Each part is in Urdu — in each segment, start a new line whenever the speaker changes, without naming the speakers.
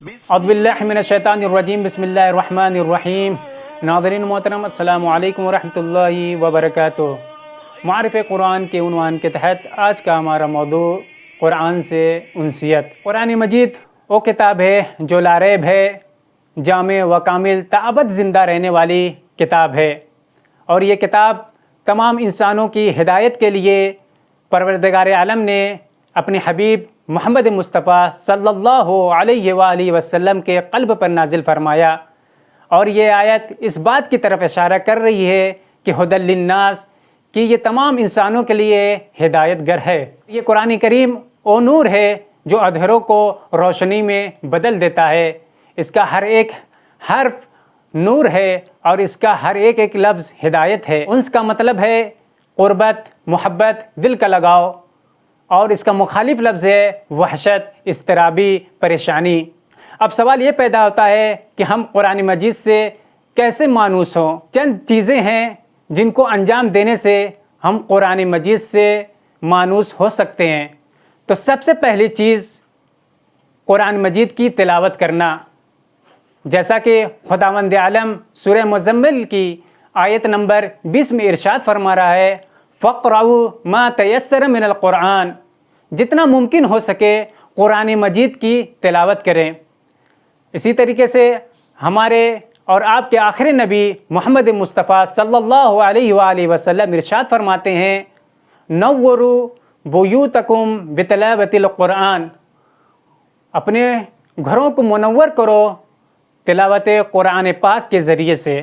اعوذ باللہ من الشیطان الرجیم بسم اللہ الرحمن الرحیم۔ ناظرین محترم السلام علیکم ورحمۃ اللہ وبرکاتہ۔ معرفِ قرآن کے عنوان کے تحت آج کا ہمارا موضوع قرآن سے انسیت۔ قرآن مجید وہ کتاب ہے جو لاریب ہے، جامع و کامل تابد زندہ رہنے والی کتاب ہے، اور یہ کتاب تمام انسانوں کی ہدایت کے لیے پروردگار عالم نے اپنے حبیب محمد مصطفیٰ صلی اللہ علیہ وآلہ وسلم کے قلب پر نازل فرمایا، اور یہ آیت اس بات کی طرف اشارہ کر رہی ہے کہ ھدی للناس، کہ یہ تمام انسانوں کے لیے ہدایت گر ہے۔ یہ قرآن کریم وہ نور ہے جو اندھیروں کو روشنی میں بدل دیتا ہے۔ اس کا ہر ایک حرف نور ہے اور اس کا ہر ایک ایک لفظ ہدایت ہے۔ انس کا مطلب ہے قربت، محبت، دل کا لگاؤ، اور اس کا مخالف لفظ ہے وحشت، اضطرابی، پریشانی۔ اب سوال یہ پیدا ہوتا ہے کہ ہم قرآن مجید سے کیسے مانوس ہوں؟ چند چیزیں ہیں جن کو انجام دینے سے ہم قرآن مجید سے مانوس ہو سکتے ہیں۔ تو سب سے پہلی چیز قرآن مجید کی تلاوت کرنا، جیسا کہ خداوند عالم سورہ مزمل کی آیت نمبر 20 میں ارشاد فرما رہا ہے، فَقْرَؤُوا مَا تَيَسَّرَ مِنَ الْقُرْآنِ، جتنا ممکن ہو سکے قرآن مجید کی تلاوت کریں۔ اسی طریقے سے ہمارے اور آپ کے آخری نبی محمد مصطفیٰ صلی اللہ علیہ وآلہ وسلم ارشاد فرماتے ہیں، نَوُّرُوا بُیُوتَکُم بِتِلَاوَتِ الْقُرْآنِ، اپنے گھروں کو منور کرو تلاوت قرآن پاک کے ذریعے سے۔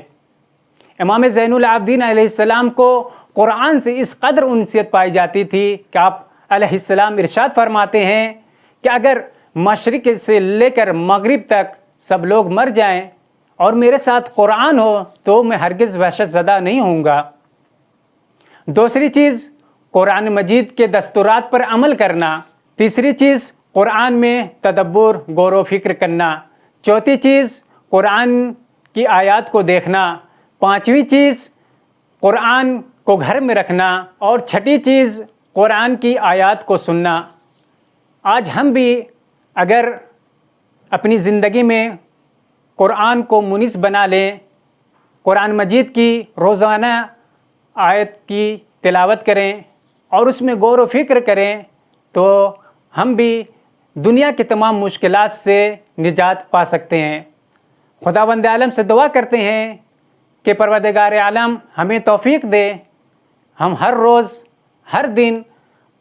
امام زین العابدین علیہ السلام کو قرآن سے اس قدر انسیت پائی جاتی تھی کہ آپ علیہ السلام ارشاد فرماتے ہیں کہ اگر مشرق سے لے کر مغرب تک سب لوگ مر جائیں اور میرے ساتھ قرآن ہو تو میں ہرگز وحشت زدہ نہیں ہوں گا۔ دوسری چیز قرآن مجید کے دستورات پر عمل کرنا۔ تیسری چیز قرآن میں تدبر، غور و فکر کرنا۔ چوتھی چیز قرآن کی آیات کو دیکھنا۔ پانچویں چیز قرآن کو گھر میں رکھنا، اور چھٹی چیز قرآن کی آیات کو سننا۔ آج ہم بھی اگر اپنی زندگی میں قرآن کو منیس بنا لیں، قرآن مجید کی روزانہ آیت کی تلاوت کریں اور اس میں غور و فکر کریں، تو ہم بھی دنیا کی تمام مشکلات سے نجات پا سکتے ہیں۔ خداوند عالم سے دعا کرتے ہیں کہ پروردگار عالم ہمیں توفیق دے، ہم ہر روز ہر دن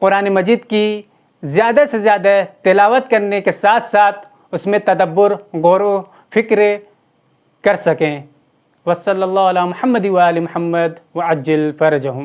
قرآن مجید کی زیادہ سے زیادہ تلاوت کرنے کے ساتھ ساتھ اس میں تدبر، غور و فکر کر سکیں۔ وصلی اللہ علی محمد وآل محمد وعجل فرجہم۔